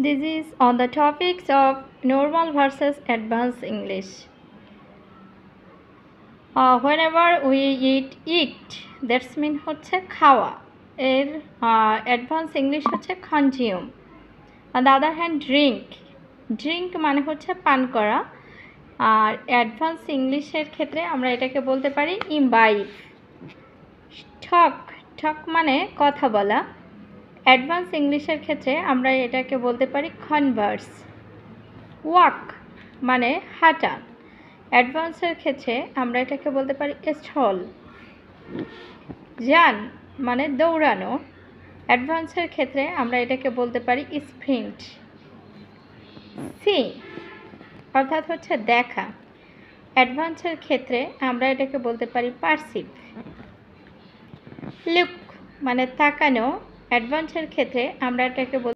This is on the topics of normal versus advanced English. Whenever we eat, that's mean হচ্ছে খাওয়া। এর advance English হচ্ছে consume. On the other hand drink মানে হচ্ছে পান করা। আর অ্যাডভান্স ইংলিশের ক্ষেত্রে আমরা এটাকে বলতে পারি ইমবাইব। ঠক মানে কথা বলা। অ্যাডভান্স ইংলিশের ক্ষেত্রে আমরা এটাকে বলতে পারি কনভার্স। ওয়াক মানে হাঁটা। অ্যাডভান্সের ক্ষেত্রে আমরা এটাকে বলতে পারি স্টল। রান মানে দৌড়ানো। অ্যাডভান্সের ক্ষেত্রে আমরা এটাকে বলতে পারি স্প্রিন্ট। সি অর্থাৎ হচ্ছে দেখা। অ্যাডভান্সের ক্ষেত্রে আমরা এটাকে বলতে পারি পারসিভ। লুক মানে তাকানো। অ্যাডভান্সের ক্ষেত্রে আমরা এটাকে